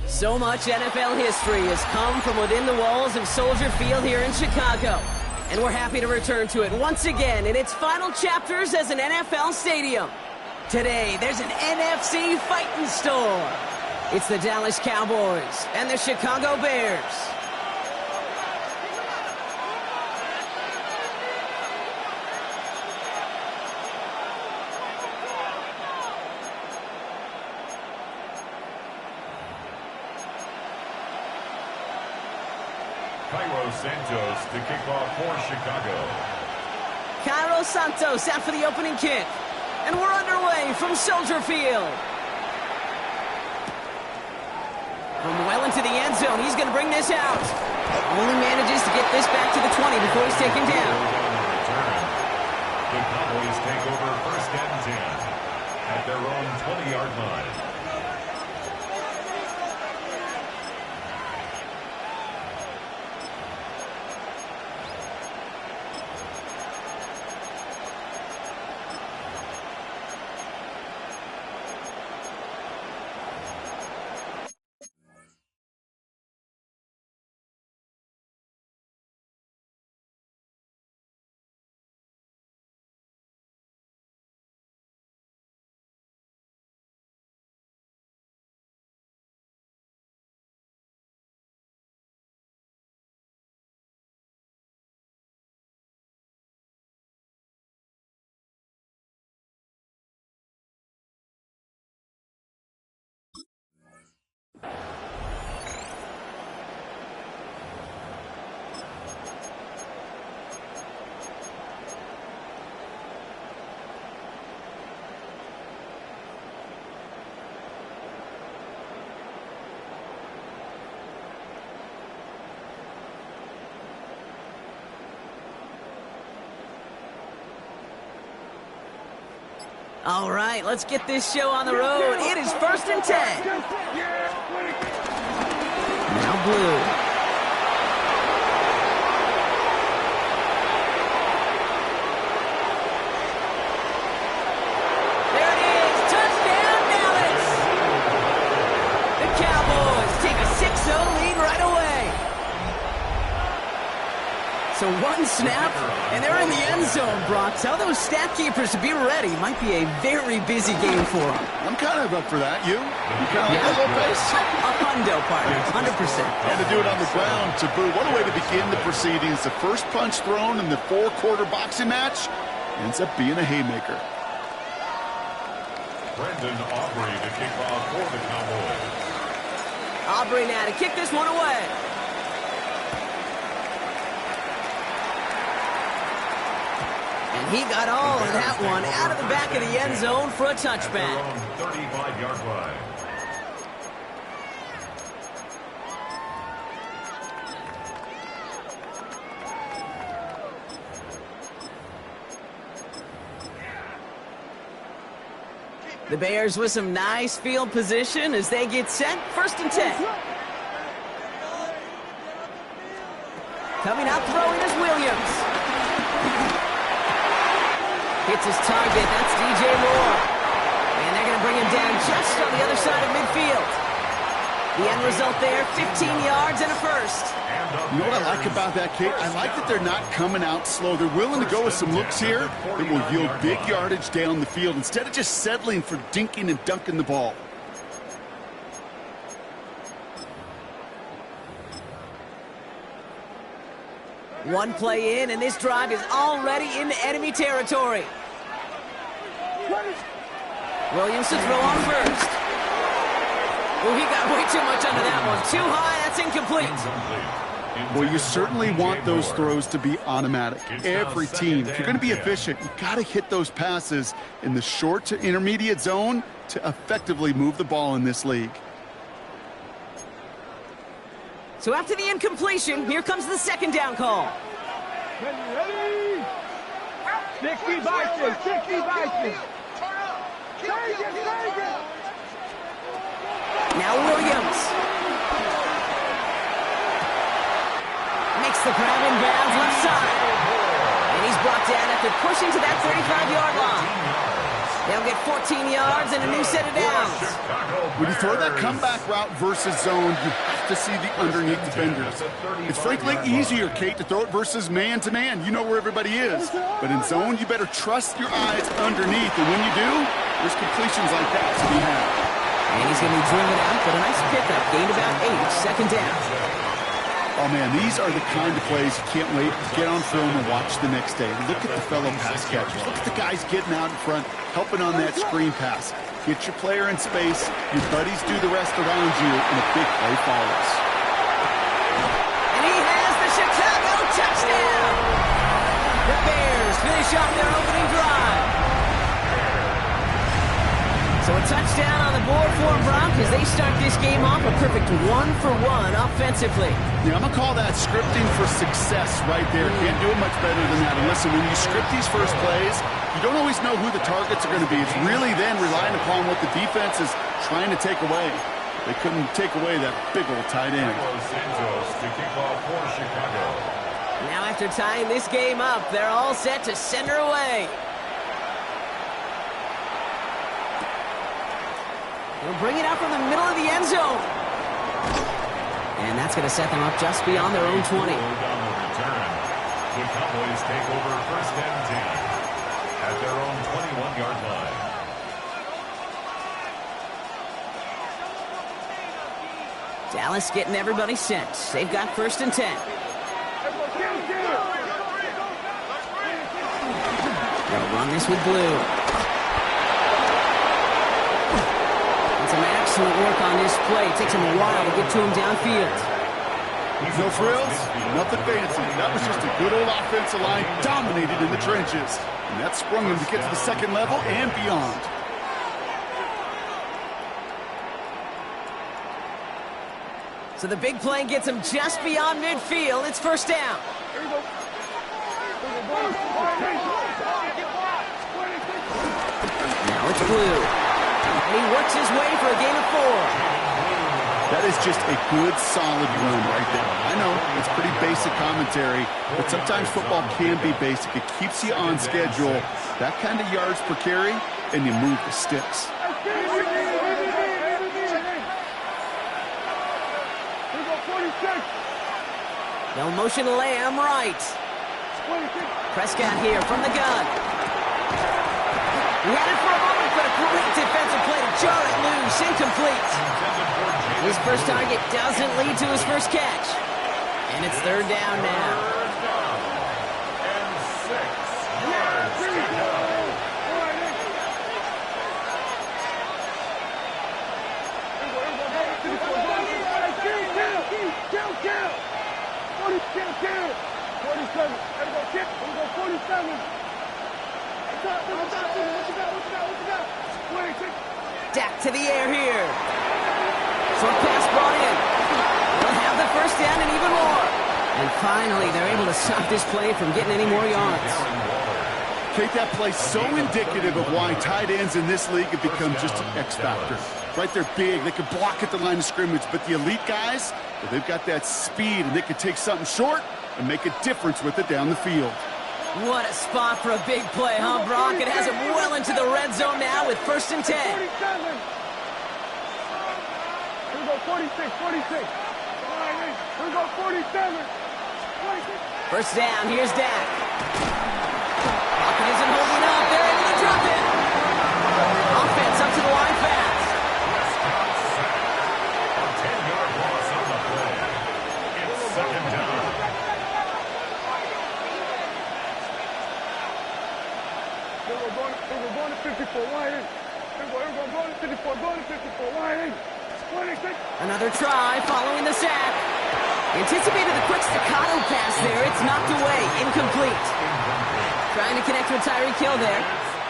So much NFL history has come from within the walls of Soldier Field here in Chicago. And we're happy to return to it once again in its final chapters as an NFL stadium. Today, there's an NFC fighting storm. It's the Dallas Cowboys and the Chicago Bears. Santos to kick off for Chicago. Cairo Santos out for the opening kick. And we're underway from Soldier Field. From well into the end zone, he's going to bring this out. Only manages to get this back to the 20 before he's taken down. The Cowboys take over first and 10 at their own 20-yard line. All right, let's get this show on the road. It is first and 10. Now blue. There it is. Touchdown, Dallas. The Cowboys take a 6-0 lead right away. So one snap, and they're in the end zone, Brock. Tell those stat keepers to be ready. Might be a very busy game for them. I'm kind of up for that. You kind of like that little pace? A hundo, partner, 100%. And to do it on the ground, to boot. What a way to begin the proceedings. The first punch thrown in the four-quarter boxing match ends up being a haymaker. Brendan Aubrey to kick off for the Cowboys. Aubrey now to kick this one away. And he got all of that one out of the back of the end zone for a touchback. 35-yard line. The Bears with some nice field position as they get set. First and 10. Coming out throwing is Williams. Hits his target. That's DJ Moore. And they're going to bring him down just on the other side of midfield. The end result there, 15 yards and a first. You know what I like about that, Kate? I like that they're not coming out slow. They're willing to go with some looks here that will yield big yardage down the field instead of just settling for dinking and dunking the ball. One play in, and this drive is already into enemy territory. Williams to throw on first. Oh, he got way too much under that one. Too high, that's incomplete. Well, you certainly want those throws to be automatic. Every team, if you're going to be efficient, you've got to hit those passes in the short to intermediate zone to effectively move the ball in this league. So after the incompletion, here comes the second down call. Ready? 60 by 60 by 60. Take it. Now Williams. Makes the grab in bounds left side. And he's brought down after pushing to that 35-yard line. They'll get 14 yards and a new set of downs. When you throw that comeback route versus zone, you have to see the underneath defenders. It's frankly easier, Kate, to throw it versus man-to-man. You know where everybody is. But in zone, you better trust your eyes underneath. And when you do, there's completions like that to be had. And he's going to be driven out, but a nice pickup. Gained about 8, second down. Oh, man, these are the kind of plays you can't wait to get on film and watch the next day. Look at the fellow pass catchers. Look at the guys getting out in front, helping on that screen pass. Get your player in space, your buddies do the rest around you, and a big play follows. And he has the Chicago touchdown! The Bears finish off their opening drive. So a touchdown on the board for them, Brock, as they start this game off a perfect 1-for-1 offensively. Yeah, I'm going to call that scripting for success right there. Can't do it much better than that. And listen, when you script these first plays, you don't always know who the targets are going to be. It's really then relying upon what the defense is trying to take away. They couldn't take away that big old tight end. Now after tying this game up, they're all set to send her away. They'll bring it out from the middle of the end zone. And that's going to set them up just beyond their own 20. The Cowboys take over first and 10 at their own 21-yard line. Dallas getting everybody set. They've got first and 10. They'll run this with blue. Some excellent work on this play. It takes him a while to get to him downfield. No frills, nothing fancy. That was just a good old offensive line dominated in the trenches. And that sprung him to get to the second level and beyond. So the big play gets him just beyond midfield. It's first down. Now it's blue. And he works his way for a gain of 4. That is just a good, solid run right there. I know, it's pretty basic commentary, but sometimes football can be basic. It keeps you on schedule. That kind of yards per carry, and you move the sticks. They'll motion Lamb right. Prescott here from the gun. He had it for a moment, but a great defensive play to jar it loose. Incomplete. His first target doesn't lead to his first catch. And it's third down now. Dak to the air here. Short pass brought in. They'll have the first down and even more. And finally, they're able to stop this play from getting any more yards. Kate, that play so indicative of why tight ends in this league have become just an X factor. Right, they're big. They can block at the line of scrimmage. But the elite guys, well, they've got that speed, and they can take something short and make a difference with it down the field. What a spot for a big play, huh, Brock? It has him well into the red zone now with first and 10. Here we go, 46, 46. Here we go, 47. 46. First down, here's Dak. Lockett isn't holding up. They're able to drop it. Offense up to the line fast. A 10-yard loss on the play. It's second down. We're going to 54, wide in. We're going to 54, going to 54, wide in. 26. Another try following the sack. Anticipated the quick staccato pass there. It's knocked away. Incomplete. Trying to connect with Tyreek Hill there.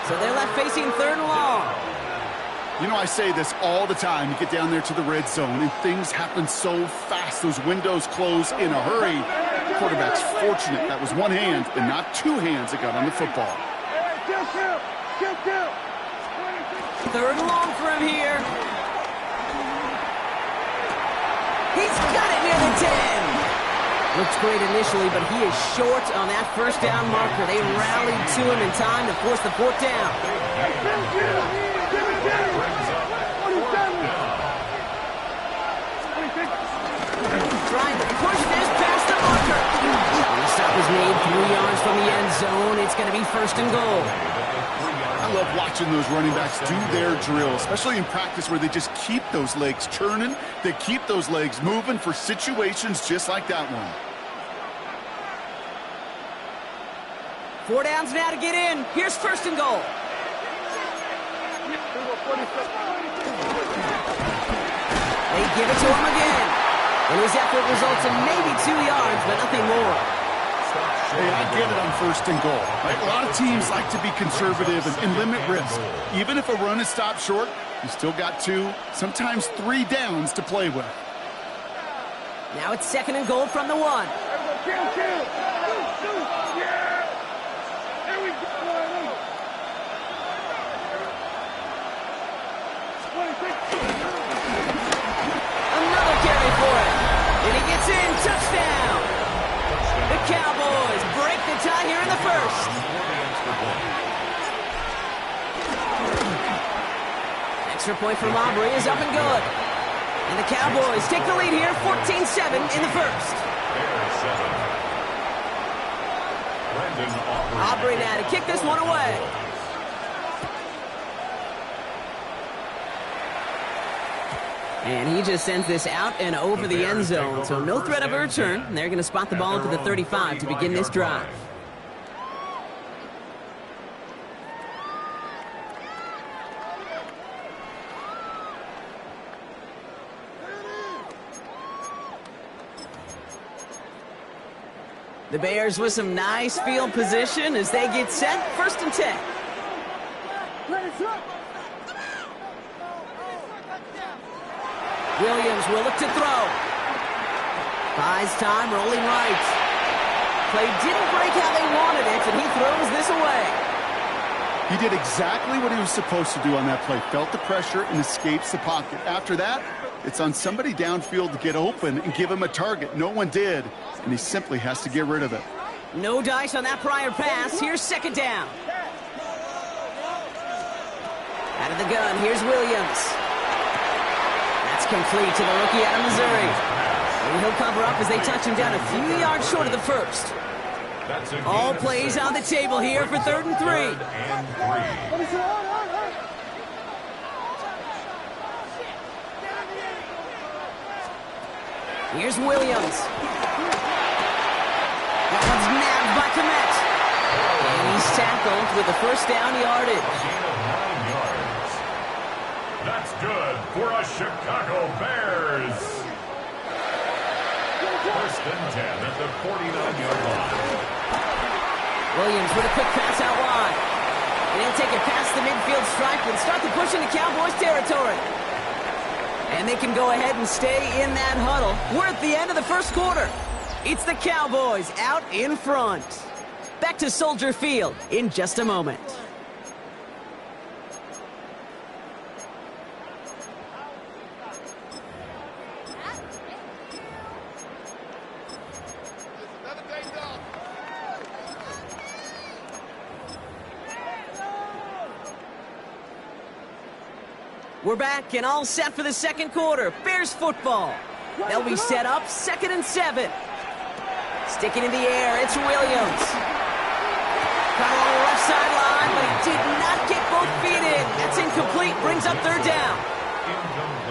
So they're left facing third and long. You know, I say this all the time. You get down there to the red zone, and things happen so fast. Those windows close in a hurry. The quarterback's fortunate. That was one hand and not two hands that got on the football. Third and long for him here. Looks great initially, but he is short on that first down marker. They rallied to him in time to force the fourth down. Trying to push this past the marker. And the stop is made 3 yards from the end zone. It's going to be first and goal. I love watching those running backs do their drill, especially in practice where they just keep those legs churning. They keep those legs moving for situations just like that one. 4 downs now to get in. Here's first and goal. They give it to him again. And his effort results in maybe 2 yards, but nothing more. Hey, I get it on first and goal. Right? A lot of teams like to be conservative and limit risk. Even if a run is stopped short, you still got 2, sometimes 3 downs to play with. Now it's second and goal from the 1. Another carry for it. And he gets in. Touchdown. The Cowboys break the tie here in the first. Extra point from Aubrey is up and good. And the Cowboys take the lead here, 14-7 in the first. Aubrey now to kick this one away. And he just sends this out and over the end zone, so no threat of a return. And they're going to spot the ball into the 35 to begin this drive. The Bears with some nice field position as they get set. First and 10. Williams will look to throw. Buys time, rolling right. Play didn't break how they wanted it, and he throws this away. He did exactly what he was supposed to do on that play. Felt the pressure and escapes the pocket. After that, it's on somebody downfield to get open and give him a target. No one did, and he simply has to get rid of it. No dice on that prior pass. Here's second down. Out of the gun, here's Williams. That's complete to the rookie out of Missouri. And he'll cover up as they touch him down a few yards short of the first. All plays on the table here for 3rd and 3. Here's Williams. That one's nabbed by Komet. And he's tackled with the first down yardage. That's good for a Chicago Bears. First and 10 at the 49-yard line. Williams with a quick pass out wide. And he'll take it past the midfield stripe and start to push into Cowboys territory. And they can go ahead and stay in that huddle. We're at the end of the first quarter. It's the Cowboys out in front. Back to Soldier Field in just a moment. We're back and all set for the second quarter. Bears football. They'll be set up 2nd and 7. Sticking in the air, it's Williams. Got on the left sideline, but he did not get both feet in. That's incomplete, brings up 3rd down.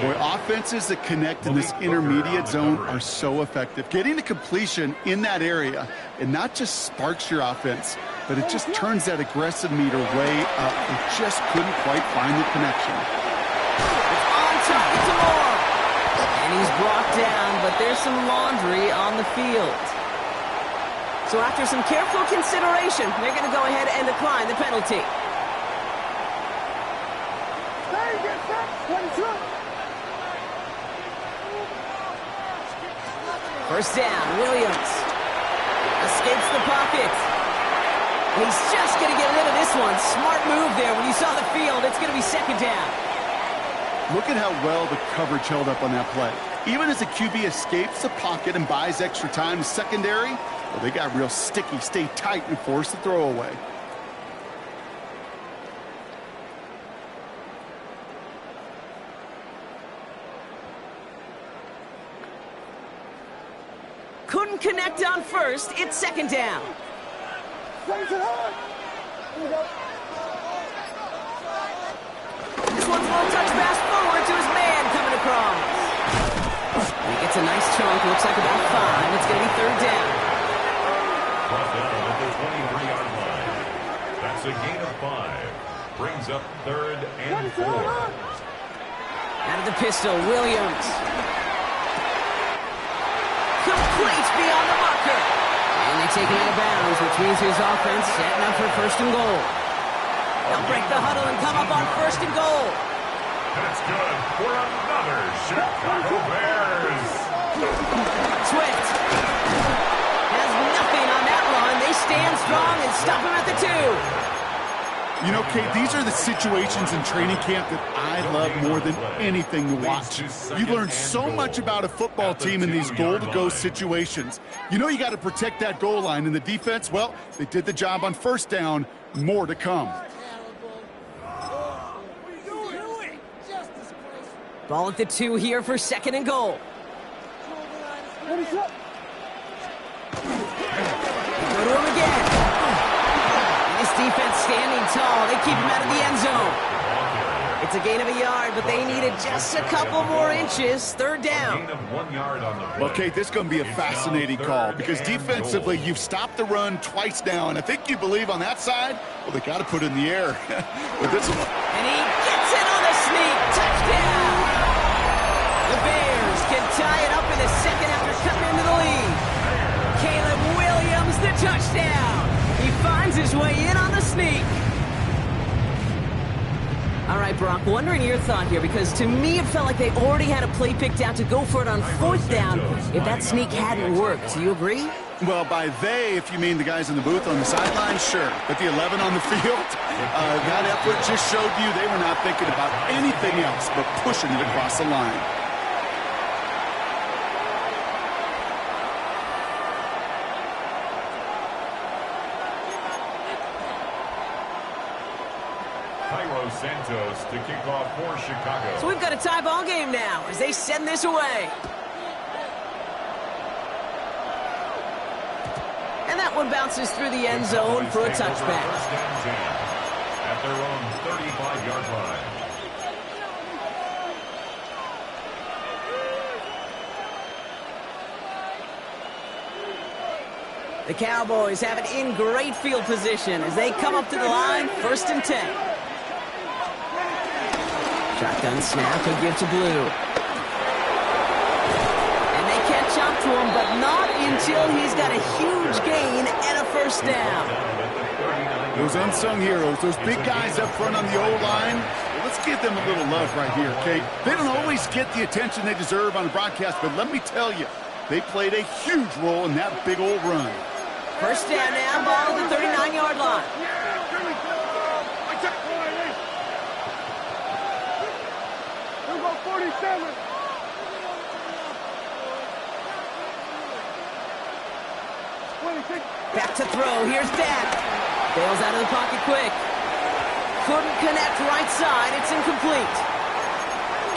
Boy, offenses that connect in this intermediate zone are so effective. Getting the completion in that area, it not just sparks your offense, but it just turns that aggressive meter way up. They just couldn't quite find the connection. Target to Moore. And he's brought down, but there's some laundry on the field. So after some careful consideration, they're going to go ahead and decline the penalty. First down, Williams. Escapes the pocket. He's just going to get rid of this one. Smart move there. When you saw the field, it's going to be 2nd down. Look at how well the coverage held up on that play. Even as a QB escapes the pocket and buys extra time to secondary, well, they got real sticky. Stay tight and force the throw away. Couldn't connect on first. It's second down. This one's a little touch pass forward to his man coming across. He gets a nice chunk. Looks like about 5. It's going to be third down. Brought down at the 23-yard line. That's a gain of 5. Brings up third and 4. Out of the pistol, Williams. Complete beyond the marker. And they take him out of bounds, which means his offense setting up for first and goal. They'll break the huddle and come up on first and goal. That's good for another Chicago Bears. Swift has nothing on that run. They stand strong and stop him at the 2. You know, Kate, these are the situations in training camp that I love more than anything to watch. You learn so much about a football team in these goal-to-go situations. You know you got to protect that goal line, and the defense, well, they did the job on first down. More to come. Ball at the 2 here for second and goal. They go to him again. This defense standing tall. They keep him out of the end zone. It's a gain of a yard, but they needed just a couple more inches. Third down. Gain of 1 yard on the Well, Kate, this is going to be a fascinating call because defensively, you've stopped the run twice now, and I think you believe on that side, well, they got to put it in the air. But this one... And he gets it on the sneak. Touchdown. The Bears can tie it up in the second after cutting into the lead. Caleb Williams, the touchdown. He finds his way in on the sneak. All right, Brock, wondering your thought here, because to me it felt like they already had a play picked out to go for it on fourth down if that sneak hadn't worked. Do you agree? Well, by they, if you mean the guys in the booth on the sideline, sure. But the 11 on the field, that effort just showed you they were not thinking about anything else but pushing it across the line. Santos to kick off for Chicago. So we've got a tie ball game now as they send this away. And that one bounces through the end zone for a touchback. First and 10 at their own 35-yard line. The Cowboys have it in great field position as they come up to the line, first and 10. Shotgun snap, he'll give to Blue. And they catch up to him, but not until he's got a huge gain and a first down. Those unsung heroes, those big guys up front on the O-line, well, let's give them a little love right here, Kate. They don't always get the attention they deserve on the broadcast, but let me tell you, they played a huge role in that big old run. First down now, ball at the 39-yard line. Back to throw. Here's Dak. Bails out of the pocket quick. Couldn't connect right side. It's incomplete.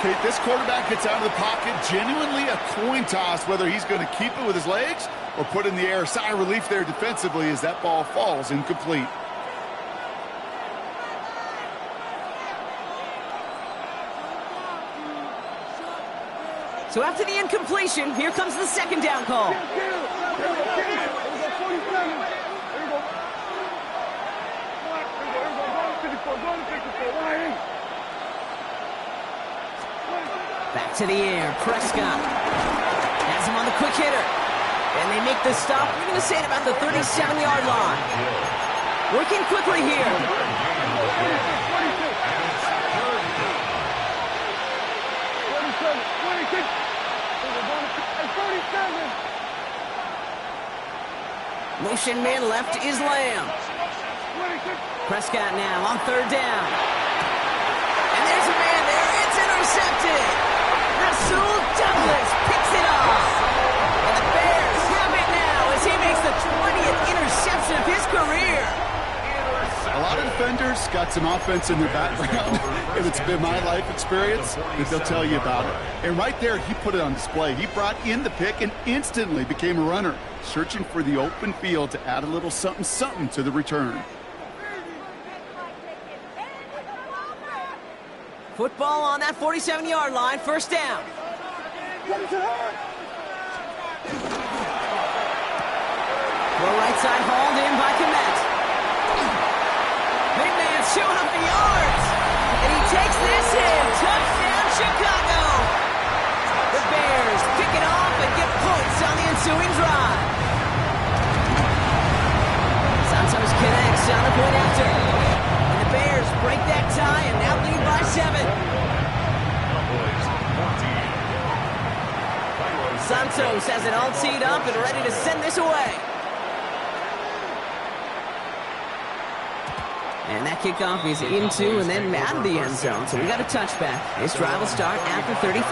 Kate, this quarterback gets out of the pocket. Genuinely a coin toss whether he's going to keep it with his legs or put it in the air. Sigh of relief there defensively as that ball falls incomplete. So after the incompletion, here comes the second down call. Back to the air, Prescott has him on the quick hitter. And they make the stop, we're going to say at about the 37-yard line. Working quickly here. Motion man left is Lamb. Prescott now on third down. And there's a man there. It's intercepted. Rasul Douglas got some offense in their background. If it's been my life experience, then they'll tell you about it. And right there, he put it on display. He brought in the pick and instantly became a runner, searching for the open field to add a little something to the return. Football on that 47-yard line, first down. Well, right side hauled in by Komet. Big man showing up the yards. And he takes this in. Touchdown, Chicago. The Bears pick it off and get points on the ensuing drive. Santos connects on the point after. And the Bears break that tie and now lead by 7. Cowboys 14. Santos has it all teed up and ready to send this away. And that kickoff is into and then out of the end zone. So we got a touchback. This drive will start after 35.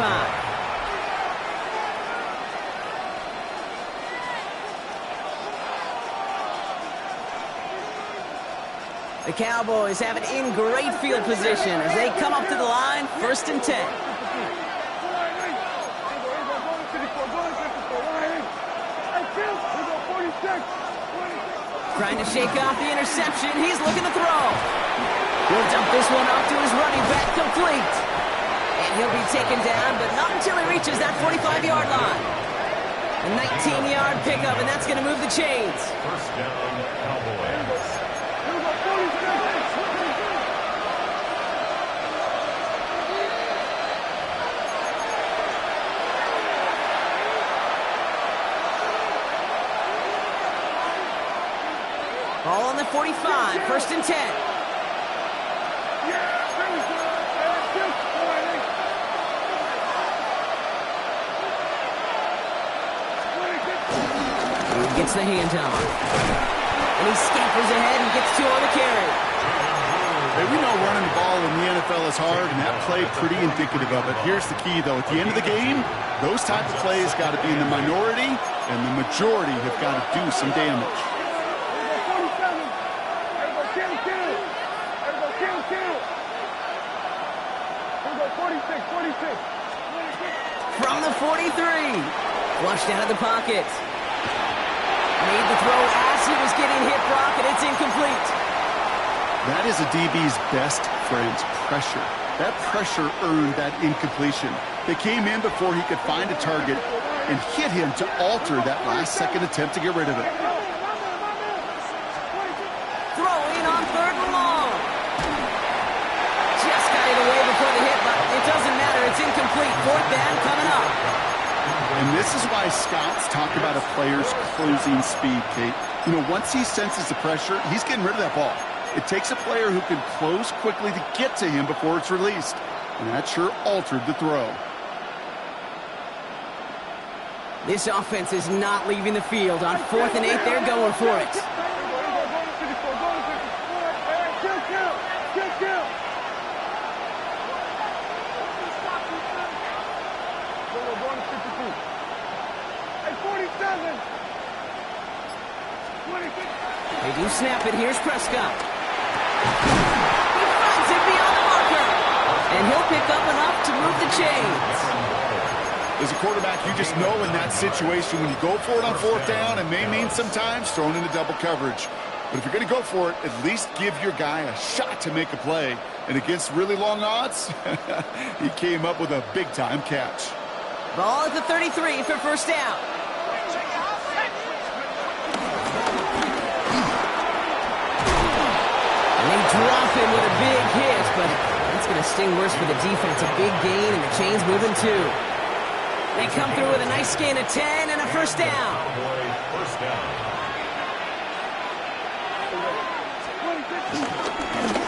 The Cowboys have it in great field position as they come up to the line, 1st and 10. Trying to shake off the interception. He's looking to throw. He'll dump this one off to his running back, complete. And he'll be taken down, but not until he reaches that 45-yard line. A 19-yard pickup, and that's going to move the chains. First down, Cowboys. Ball on the 45, 1st and 10. He gets the handoff. And he scampers ahead and gets 2 on the carry. Hey, we know running the ball in the NFL is hard, and that play pretty indicative of it. Here's the key, though. At the end of the game, those type of plays got to be in the minority, and the majority have got to do some damage. From the 43. Flushed out of the pocket. Made the throw as he was getting hit, Brock, and it's incomplete. That is a DB's best friend, pressure. That pressure earned that incompletion. They came in before he could find a target and hit him to alter that last-second attempt to get rid of it. Throwing on 3rd and long. Just got it away before the hit, but it doesn't matter. It's incomplete. 4th down coming up. And this is why scouts talk about a player's closing speed, Kate. You know, once he senses the pressure, he's getting rid of that ball. It takes a player who can close quickly to get to him before it's released. And that sure altered the throw. This offense is not leaving the field. On 4th and 8, they're going for it. They do snap it. Here's Prescott. He finds it beyond the marker. And he'll pick up enough to move the chains. As a quarterback, you just know in that situation when you go for it on 4th down, it may mean sometimes thrown into double coverage. But if you're going to go for it, at least give your guy a shot to make a play. And against really long odds, he came up with a big-time catch. Ball at the 33 for 1st down. And they drop him with a big hit, but that's going to sting worse for the defense. A big gain, and the chains moving 2. They come through with a nice gain of 10 and a 1st down. First down.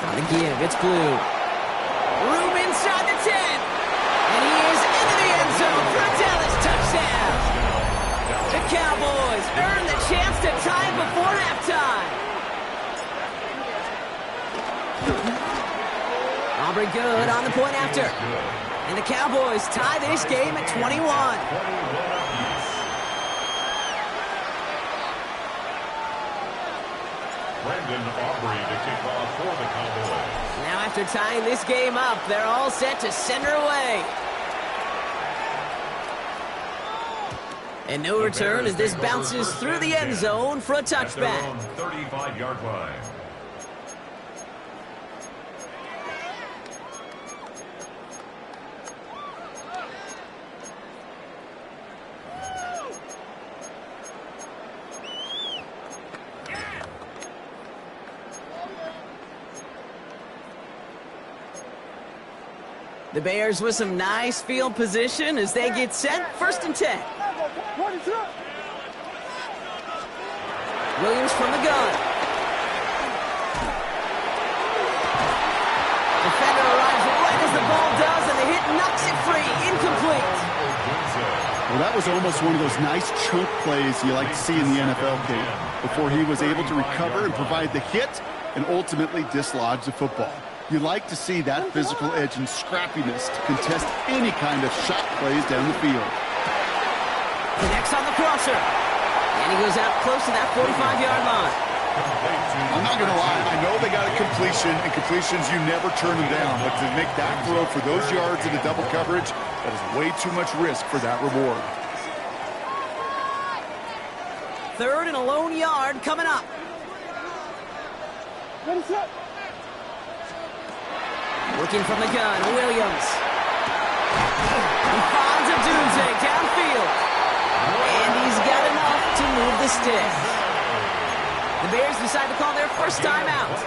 On the give, it's Blue. Room inside the 10. And he is into the end zone for a Dallas touchdown. The Cowboys earn the chance to tie before halftime. Aubrey good on the point after. And the Cowboys tie this game at 21. Brendan Aubrey to kick off for the Cowboys. Now after tying this game up, they're all set to send her away. And no return as this bounces through the end zone for a touchback. 35-yard line. The Bears with some nice field position as they get set. 1st and 10. Williams from the gun. Defender arrives right as the ball does, and the hit knocks it free. Incomplete. Well, that was almost one of those nice chunk plays you like to see in the NFL game before he was able to recover and provide the hit and ultimately dislodge the football. You like to see that physical edge and scrappiness to contest any kind of shot plays down the field. Connects on the crosser. And he goes out close to that 45-yard line. I'm not going to lie. I know they got a completion, and completions, you never turn them down. But to make that throw for those yards into double coverage, that is way too much risk for that reward. 3rd and a lone yard coming up. Looking from the gun, Williams. He finds a Dunze downfield. And he's got enough to move the stick. The Bears decide to call their first timeout.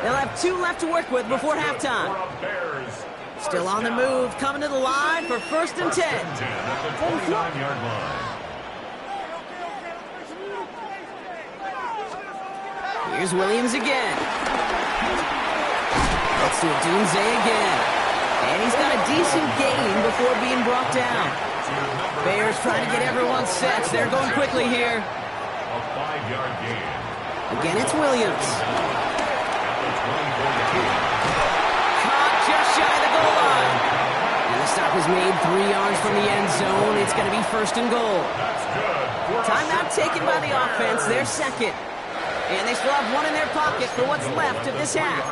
They'll have 2 left to work with before halftime. Still on the move, coming to the line for 1st and 10. At the 29-yard line. Here's Williams again. Let's do Dunze again. And he's got a decent gain before being brought down. Bears trying to get everyone set. They're going quickly here. A 5-yard gain. Again, it's Williams. Caught just shy of the goal line. And the stop is made 3 yards from the end zone. It's going to be 1st and goal. That's good. Timeout taken by the offense. They're second. And they still have 1 in their pocket for what's left of this half.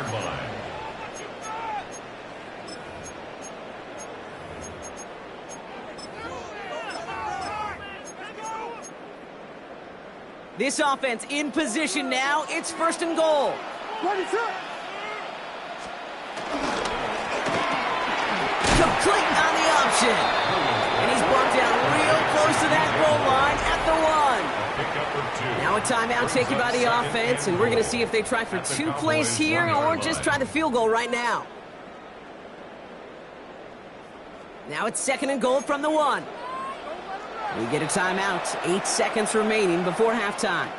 This offense in position now. It's 1st and goal. Complete on the option. And he's brought down real close to that goal line at the 1. Now a timeout taken by the offense, and we're going to see if they try for 2 plays here or just try the field goal right now. Now it's 2nd and goal from the 1. We get a timeout. 8 seconds remaining before halftime.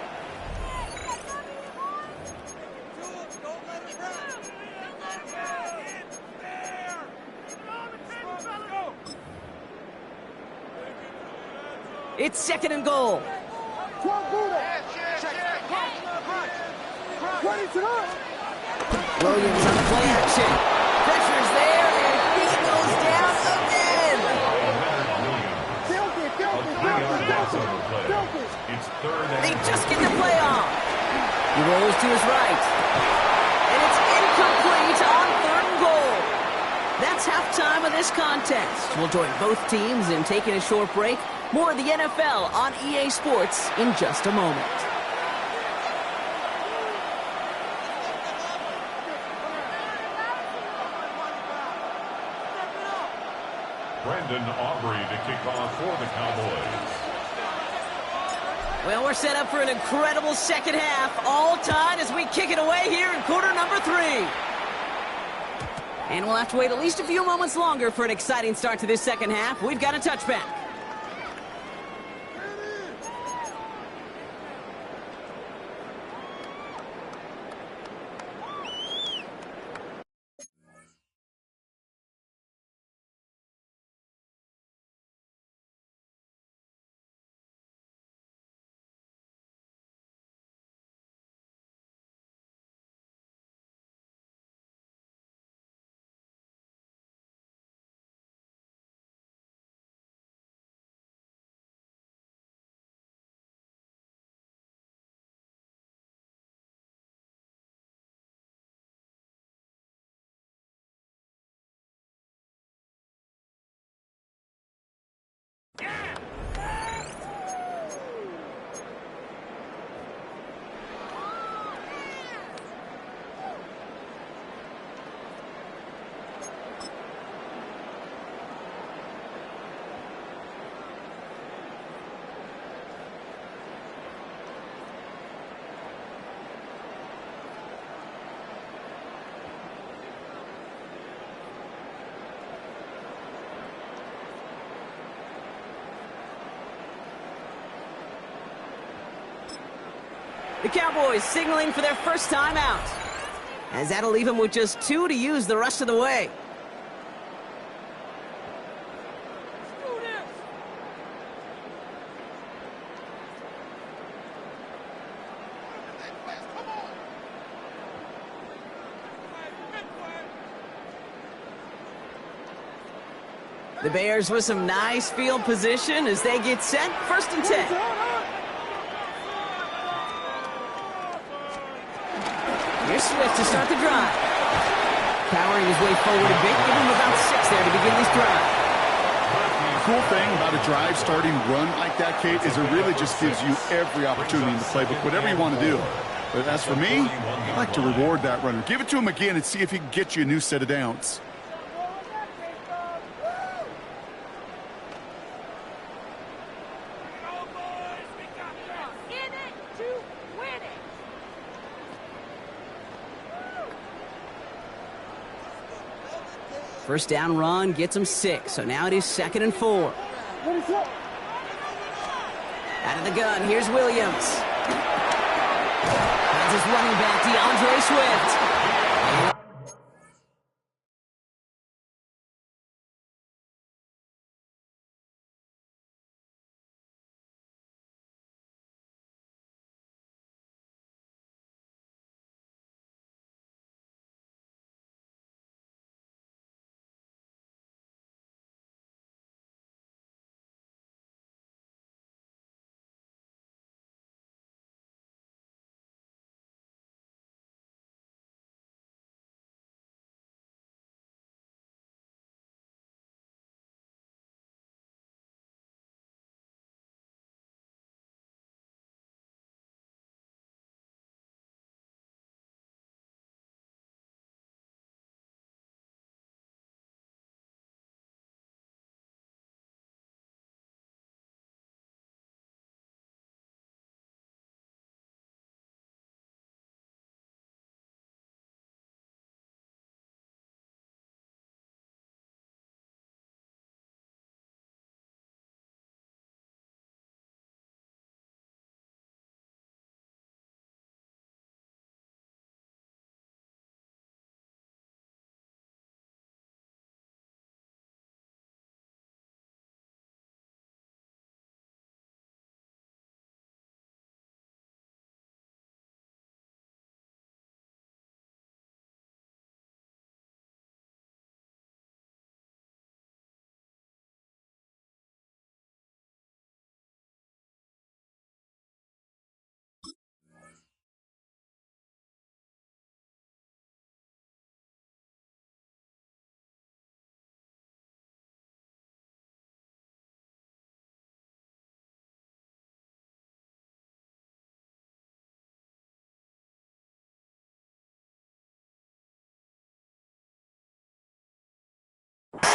It's 2nd and goal. Williams on the play action. Pressure's there, and he goes down again. They just get the play off. He rolls to his right. And it's incomplete on 3rd and goal. That's halftime of this contest. We'll join both teams in taking a short break. More of the NFL on EA Sports in just a moment. Brendan Aubrey to kick off for the Cowboys. Well, we're set up for an incredible second half. All tied as we kick it away here in quarter number 3. And we'll have to wait at least a few moments longer for an exciting start to this second half. We've got a touchback. The Cowboys signaling for their first time out, as that'll leave them with just 2 to use the rest of the way. The Bears with some nice field position as they get set. 1st and 10. Here's Swift to start the drive. Powering his way forward a bit. Give him about 6 there to begin this drive. The cool thing about a drive starting run like that, Kate, is it really just gives you every opportunity in the playbook, whatever you want to do. But as for me, I like to reward that runner. Give it to him again and see if he can get you a new set of downs. First down run gets him 6, so now it is 2nd and 4. Out of the gun, here's Williams. Finds his running back, DeAndre Swift.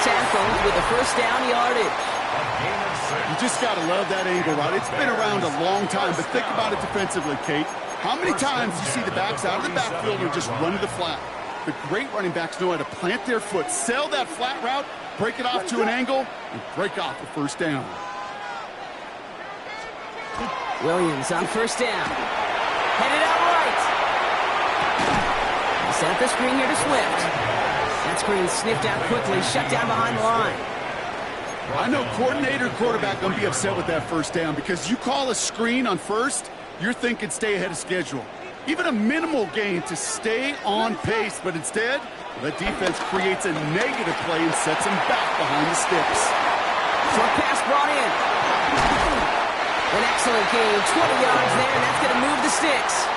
Tackled with a first down yardage. You just got to love that angle, right? It's been around a long time, but think about it defensively, Kate. How many times you see the backs out of the backfield or just run to the flat? The great running backs know how to plant their foot, sell that flat route, break it off to an angle, and break off a first down. Williams on first down. Headed out right. Set up the screen here to Swift. That screen sniffed out quickly, shut down behind the line. I know coordinator and quarterback going to be upset with that first down because you call a screen on first, you're thinking stay ahead of schedule. Even a minimal gain to stay on pace, but instead, the defense creates a negative play and sets him back behind the sticks. Short pass brought in. An excellent gain, 20 yards there, and that's going to move the sticks.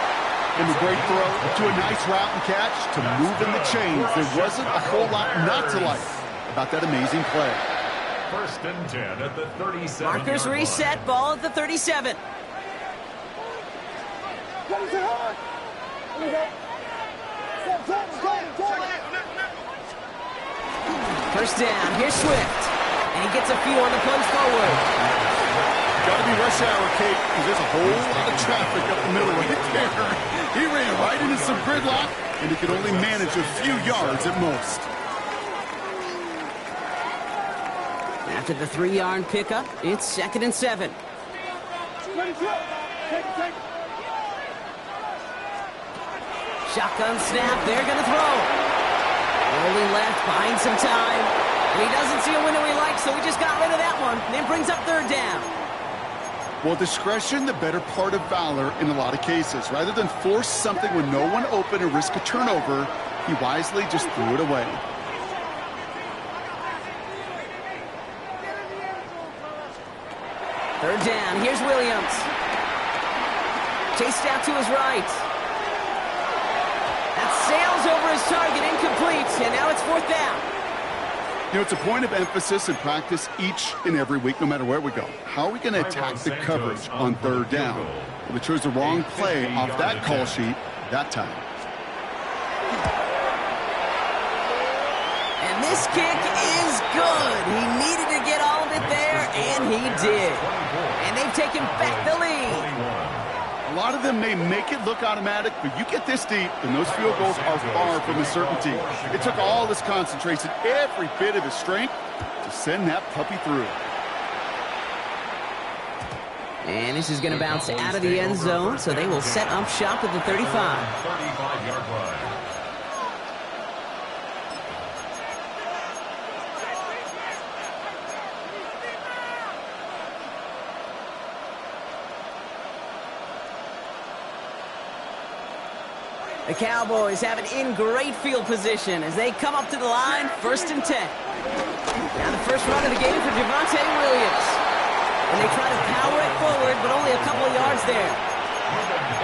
And the great throw to a nice route and catch to move in the chains. There wasn't a whole lot not to like about that amazing play. 1st and 10 at the 37. Markers reset, ball at the 37. First down, here's Swift. And he gets a few on the punch forward. Got to be rush hour, Kate, because there's a whole lot of traffic up the middle right there. He ran right into some gridlock, and he could only manage a few yards at most. After the 3-yard pickup, it's 2nd and 7. Shotgun snap, they're going to throw. Rolling left, buying some time. And he doesn't see a window he likes, so he just got rid of that one. And then brings up third down. Well, discretion, the better part of valor in a lot of cases. Rather than force something when no one open and risk a turnover, he wisely just threw it away. Third down, here's Williams. Chased out to his right. That sails over his target, incomplete, and now it's fourth down. You know, it's a point of emphasis in practice each and every week, no matter where we go. How are we going to attack the coverage on third down? Well, they chose the wrong play off that call sheet that time. And this kick is good. He needed to get all of it there, and he did. And they've taken back the lead. A lot of them may make it look automatic, but you get this deep, and those field goals are far from a certainty. It took all his concentration, every bit of his strength, to send that puppy through. And this is going to bounce out of the end zone, so they will set up shop at the 35. 35-yard line. The Cowboys have it in great field position as they come up to the line, 1st and 10. Now the first run of the game for Javonte Williams. And they try to power it forward, but only a couple of yards there.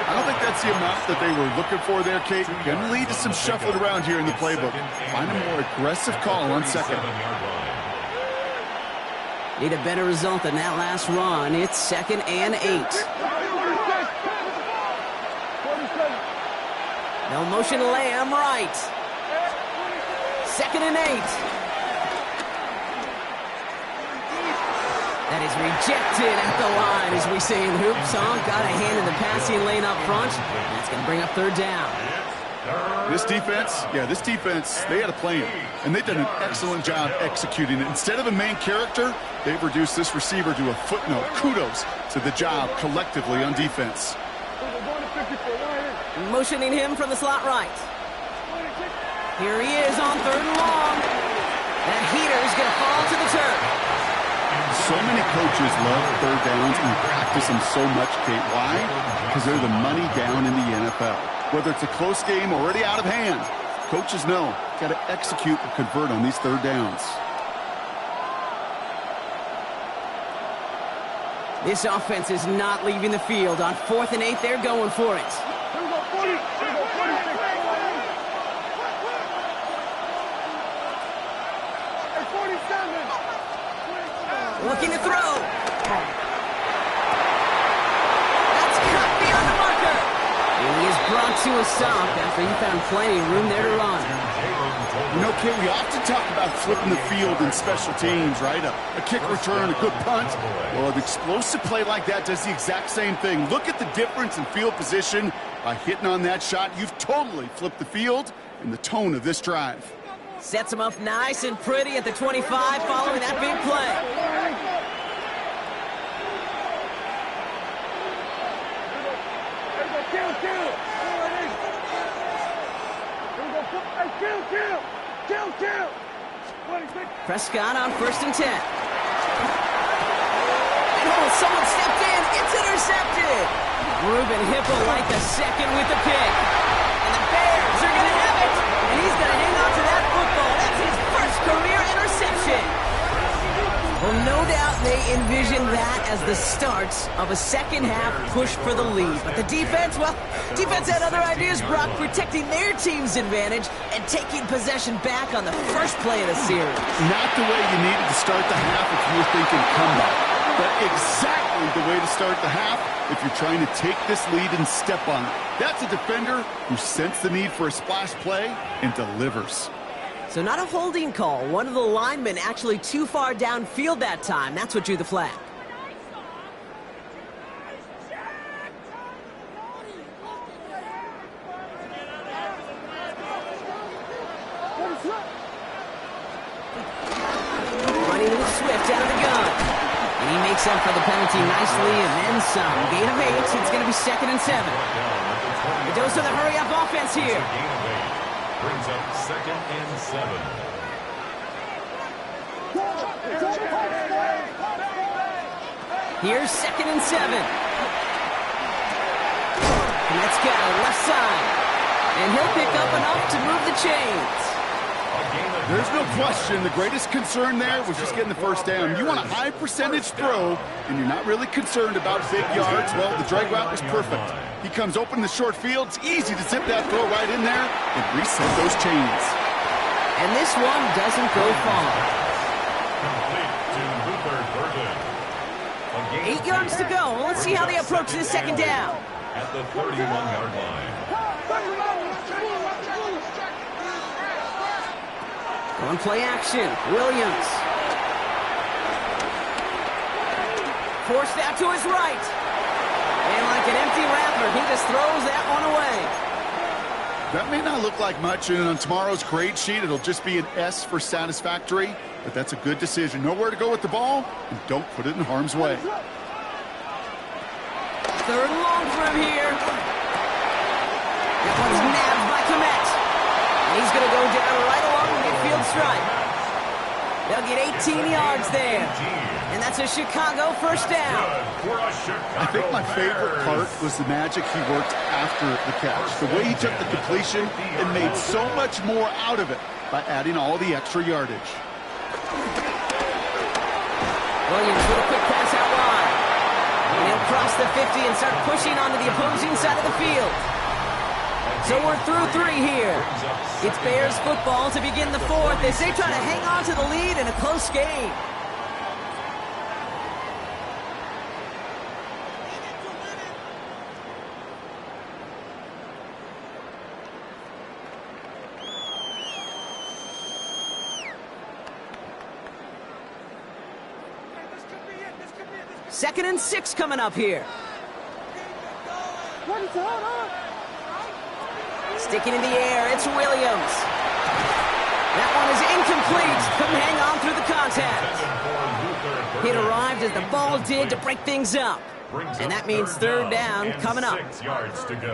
I don't think that's the amount that they were looking for there, Kate. Going to lead to some shuffling around here in the playbook. Find a more aggressive call on second. Need a better result than that last run. It's 2nd and 8. No motion Lamb right. 2nd and 8. That is rejected at the line, as we say in hoops. Got a hand in the passing lane up front. That's going to bring up third down. This defense, they had a plan, and they've done an excellent job executing it. Instead of a main character, they've reduced this receiver to a footnote. Kudos to the job collectively on defense. Motioning him from the slot right. Here he is on 3rd and long. That heater's going to fall to the turf. So many coaches love third downs and practice them so much, Kate. Why? Because they're the money down in the NFL. Whether it's a close game already out of hand, coaches know got to execute and convert on these third downs. This offense is not leaving the field. On 4th and 8, they're going for it. Looking to throw. That's cut beyond the marker. And he is brought to a stop after he found plenty of room there to run. You know, Kate, we often talk about flipping the field in special teams, right? A kick return, a good punt. Well, an explosive play like that does the exact same thing. Look at the difference in field position. By hitting on that shot, you've totally flipped the field and the tone of this drive. Sets him up nice and pretty at the 25 following that big play. Prescott on 1st and 10. And someone stepped in. It's intercepted. Ruben Hipple like the second with the pick. And the Bears are going to have it. And he's going to hang on to that football. That's his first career interception. Well, no doubt they envisioned that as the start of a second-half push for the lead. But the defense, well, defense had other ideas, Brock, protecting their team's advantage and taking possession back on the first play of the series. Not the way you needed to start the half if you were thinking comeback, but exactly the way to start the half if you're trying to take this lead and step on it. That's a defender who sensed the need for a splash play and delivers. So not a holding call. One of the linemen actually too far downfield that time. That's what drew the flag. Running with Swift out of the gun. And he makes up for the penalty nicely and then some. Gain of 8. It's going to be 2nd and 7. He goes to the hurry-up offense here. Gain of 8. Brings up 2nd and 7. Here's 2nd and 7. And that's got it left side. And he'll pick up enough to move the chains. There's no question. The greatest concern there was just getting the first down. You want a high percentage throw, and you're not really concerned about big yards. Well, the drag route was perfect. He comes open in the short field. It's easy to zip that throw right in there and reset those chains. And this one doesn't go far. Complete to Luther Burden. 8 yards to go. Let's see how they approach this 2nd down. At the 31-yard line. On play action, Williams. Forced out to his right. And like an empty wrapper, he just throws that one away. That may not look like much, and on tomorrow's grade sheet, it'll just be an S for satisfactory, but that's a good decision. Nowhere to go with the ball, and don't put it in harm's way. 3rd and long for him here. That one's nabbed by Komet. And he's going to go down right along the midfield stripe. They'll get 18 yards there. And that's a Chicago first down. I think my favorite part was the magic he worked after the catch. The way he took the completion and made so much more out of it by adding all the extra yardage. Williams with a quick pass out wide. And he'll cross the 50 and start pushing onto the opposing side of the field. So we're through 3 here. It's Bears football to begin the 4th as they try to hang on to the lead in a close game. Second and 6 coming up here. Sticking in the air, it's Williams. That one is incomplete. Couldn't hang on through the contact. It arrived as the ball did to break things up. And that means 3rd down coming up.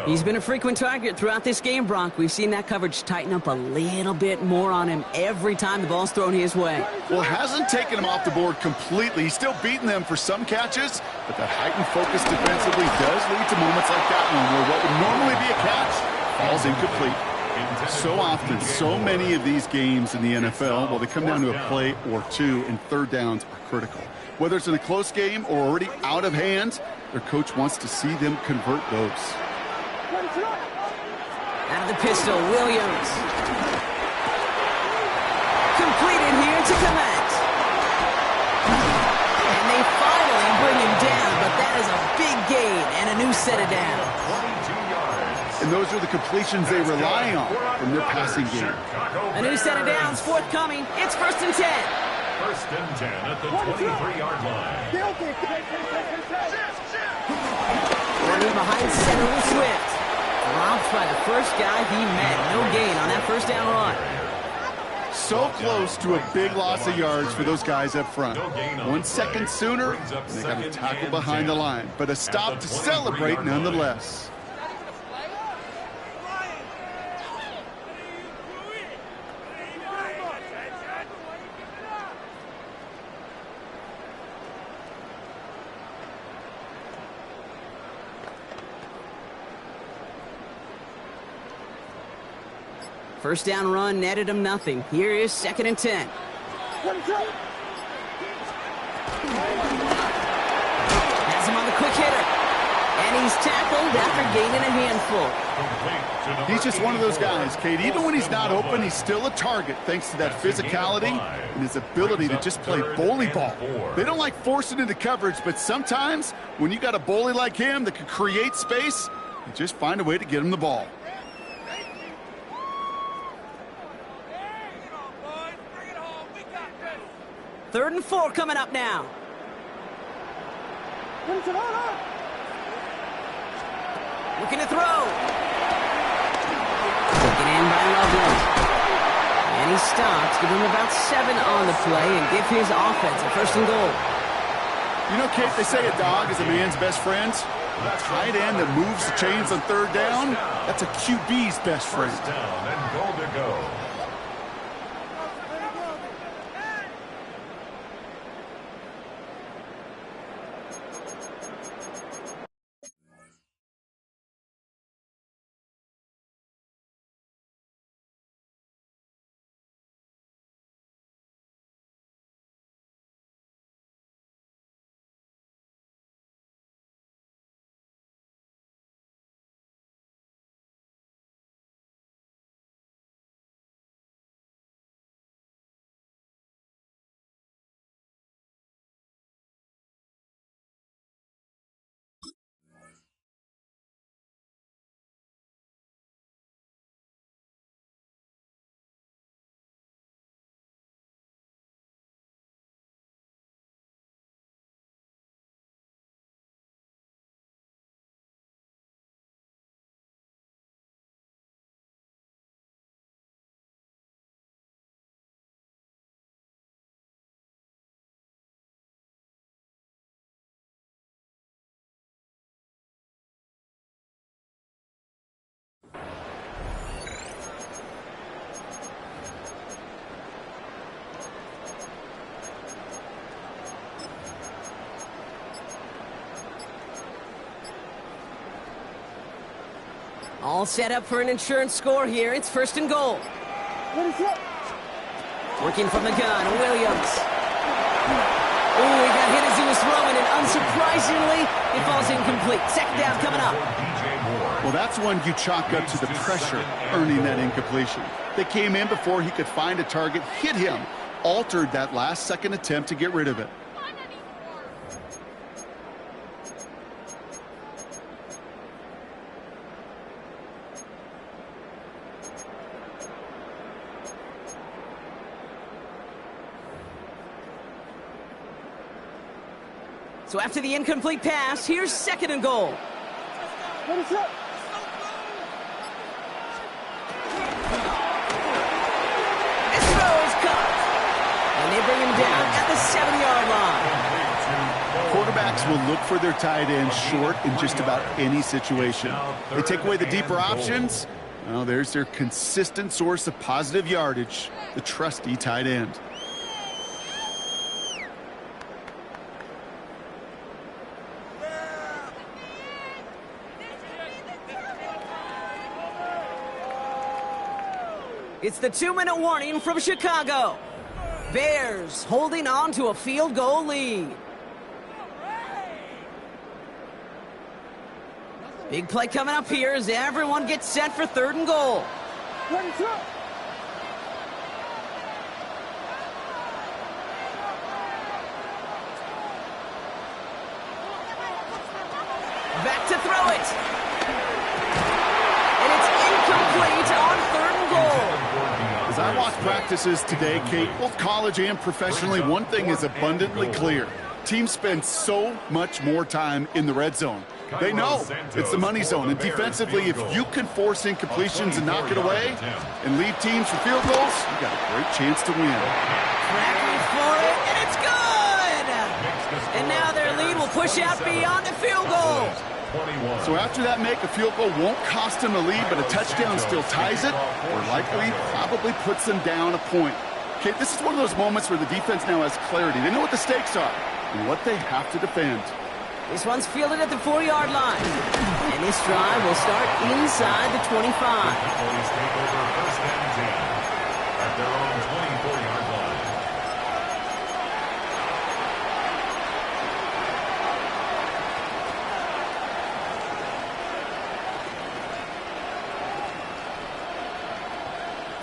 He's been a frequent target throughout this game, Bronk. We've seen that coverage tighten up a little bit more on him every time the ball's thrown his way. Well, it hasn't taken him off the board completely. He's still beating them for some catches, but that heightened focus defensively does lead to moments like that one where what would normally be a catch falls incomplete. So often, so many of these games in the NFL, well, they come down to a play or two, and 3rd downs are critical. Whether it's in a close game or already out of hand, their coach wants to see them convert those. Out of the pistol, Williams. Completed here to Komet. And they finally bring him down, but that is a big gain and a new set of downs. And those are the completions they rely on from their passing game. A new set of downs forthcoming. It's 1st and 10. 1st and 10 at the 23-yard line. Running behind center with Swift. Dropped by the first guy he met. No gain on that 1st down run. So close to a big loss of yards for those guys up front. 1 second sooner, and they got a tackle behind the line. But a stop to celebrate nonetheless. First down run netted him nothing. Here is 2nd and 10. Has him on the quick hitter. And he's tackled after gaining a handful. He's just one of those guys, Kate. Even when he's not open, he's still a target thanks to that physicality and his ability to just play bully ball. They don't like forcing into coverage, but sometimes when you got a bully like him that can create space, you just find a way to get him the ball. Third and 4 coming up now. Looking to throw. Taken in by Loveland. And he stops. Give him about 7 on the play and give his offense a 1st and goal. You know, Kate, they say a dog is a man's best friend. Tight end that moves the chains on third down, that's a QB's best friend. First down and goal to go. All set up for an insurance score here. It's first and goal. Working from the gun, Williams. Ooh, he got hit as he was throwing, and unsurprisingly, it falls incomplete. Second down coming up. Well, that's one you chalk up to the pressure earning that incompletion. They came in before he could find a target, hit him, altered that last-second attempt to get rid of it. So after the incomplete pass, here's second and goal. What is up? This throw is caught. And they bring him down at the 7-yard line. Quarterbacks will look for their tight end short in just about any situation. They take away the deeper options. Well, there's their consistent source of positive yardage, the trusty tight end. It's the 2-minute warning from Chicago. Bears holding on to a field goal lead. Big play coming up here as everyone gets set for third and goal. What is up? Back to throw it. And it's incomplete on third and goal. As I watch practices today, Kate, both college and professionally, one thing is abundantly clear. Teams spend so much more time in the red zone. They know it's the money zone, and defensively, if you can force incompletions and knock it away and lead teams for field goals, you got a great chance to win. Cracking for it, and it's good! And now their lead will push out beyond the field goal. So after that make, a field goal won't cost them the lead, but a touchdown still ties it, or likely probably puts them down a point. Okay, this is one of those moments where the defense now has clarity. They know what the stakes are and what they have to defend. This one's fielded at the 4-yard line. And this drive will start inside the 25. Police take over first and 10 at their own 24-yard line.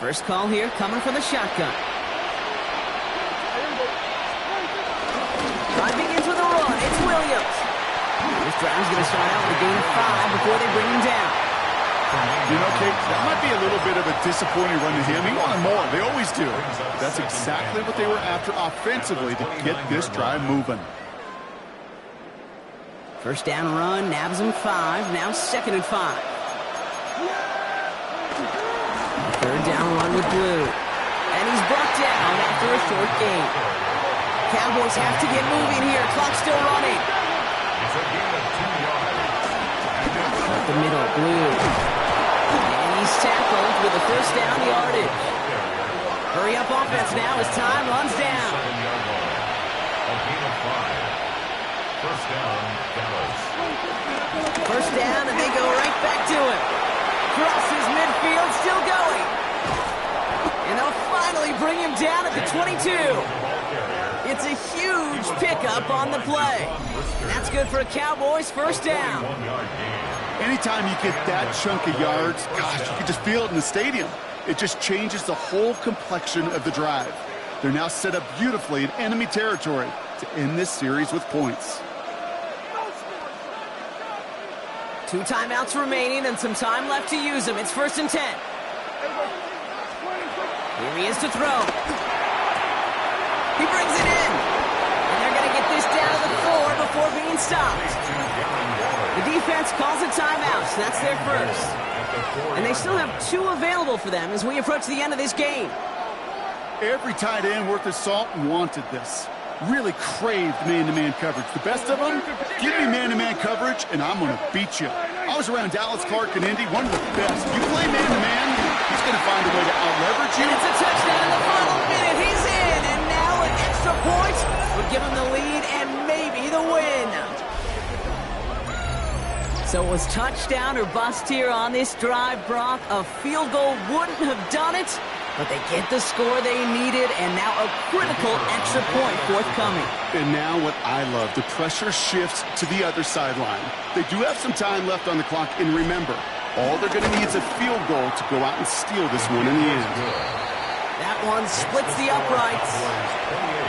First call here coming from the shotgun. Drive begins with a run. It's Williams. This drive's going to start out with a gain of 5 before they bring him down. You know, Kate, that might be a little bit of a disappointing run to him. He wanted more. They always do. That's exactly what they were after offensively to get this drive moving. First down run, nabs him 5. Now second and 5. Third down run with Blue. And he's brought down after a short gain. Cowboys have to get moving here. Clock still running. It's a gain of 2 yards. up the middle, Blue. And he's tackled with a first down yardage. Hurry up offense now as time runs down. A gain of 5. First down, Dallas. First down, and they go right back to him. Crosses midfield, still going. And they'll finally bring him down at the 22. It's a huge pickup on the play. And that's good for a Cowboys first down. Anytime you get that chunk of yards, gosh, you can just feel it in the stadium. It just changes the whole complexion of the drive. They're now set up beautifully in enemy territory to end this series with points. 2 timeouts remaining and some time left to use them. It's 1st and 10. Here he is to throw. He brings it in. And they're going to get this down to the 4 before being stopped. The defense calls a timeout. So that's their first. And they still have 2 available for them as we approach the end of this game. Every tight end worth his salt wanted this. Really craved man-to-man coverage. The best of them, give me man-to-man coverage, and I'm going to beat you. I was around Dallas, Clark, and Indy, one of the best. You play man-to-man, he's going to find a way to out-leverage you. And it's a touchdown in the final minute. He's in, and now an extra point would give him the lead and maybe the win. So it was touchdown or bust here on this drive, Brock. A field goal wouldn't have done it, but they get the score they needed, and now a critical extra point forthcoming. And now what I love, the pressure shifts to the other sideline. They do have some time left on the clock, and remember, all they're going to need is a field goal to go out and steal this one in the end. That one splits the uprights,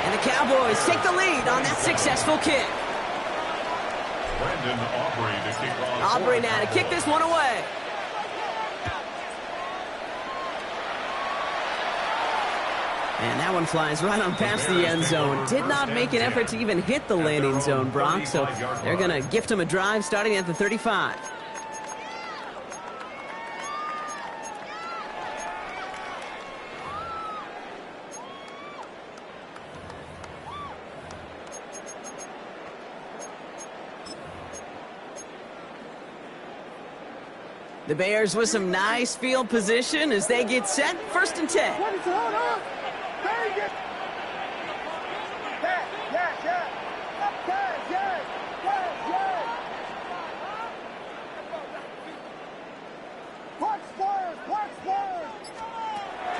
and the Cowboys take the lead on that successful kick. Brandon Aubrey to kick off. Aubrey now to kick this one away. And that one flies right on past the end zone. Did not make an effort to even hit the landing zone, Brock, so they're going to gift him a drive starting at the 35. The Bears with some nice field position as they get set. 1st and 10.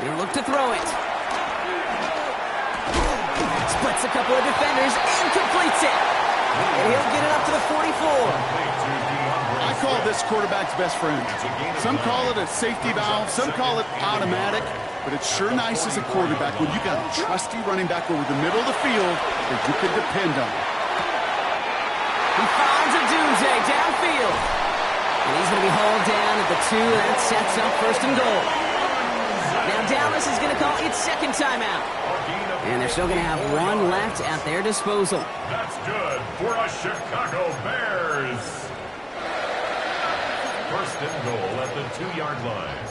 He'll look to throw it. Splits a couple of defenders and completes it. And he'll get it up to the 44. I call this quarterback's best friend. Some call it a safety valve, some call it automatic, but it's sure nice as a quarterback when you got a trusty running back over the middle of the field that you can depend on. He finds a doomsday downfield. And he's going to be hauled down at the 2. That sets up 1st and goal. Now Dallas is going to call its 2nd timeout. And they're still going to have 1 left at their disposal. That's good for a Chicago Bears. 1st and goal at the 2-yard line.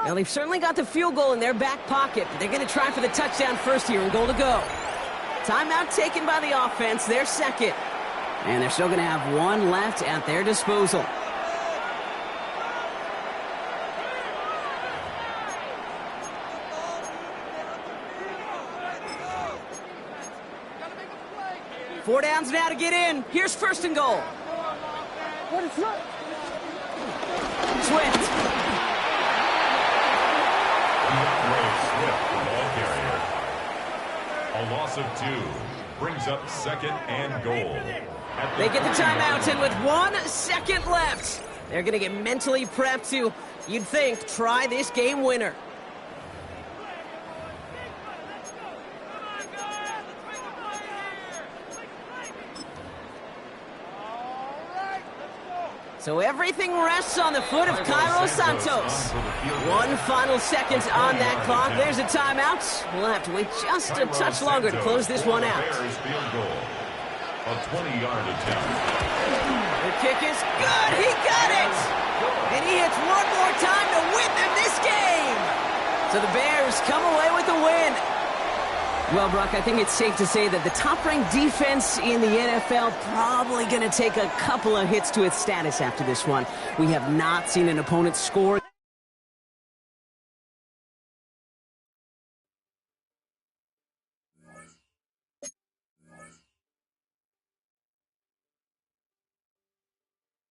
Now, they've certainly got the field goal in their back pocket, but they're going to try for the touchdown first here and goal to go. Timeout taken by the offense, their 2nd. And they're still going to have 1 left at their disposal. Four downs now to get in. Here's 1st and goal. Swift. A loss of 2 brings up 2nd and goal. They get the timeout, and with 1 second left, they're going to get mentally prepped to, you'd think, try this game winner. So everything rests on the foot of Cairo Santos. 1 final second on that clock. There's a timeout. We'll have to wait just a touch longer to close this one out. A 20-yard attempt. The kick is good. He got it. And he hits one more time to win them this game. So the Bears come away with the win. Well, Brock, I think it's safe to say that the top-ranked defense in the NFL probably going to take a couple of hits to its status after this one. We have not seen an opponent score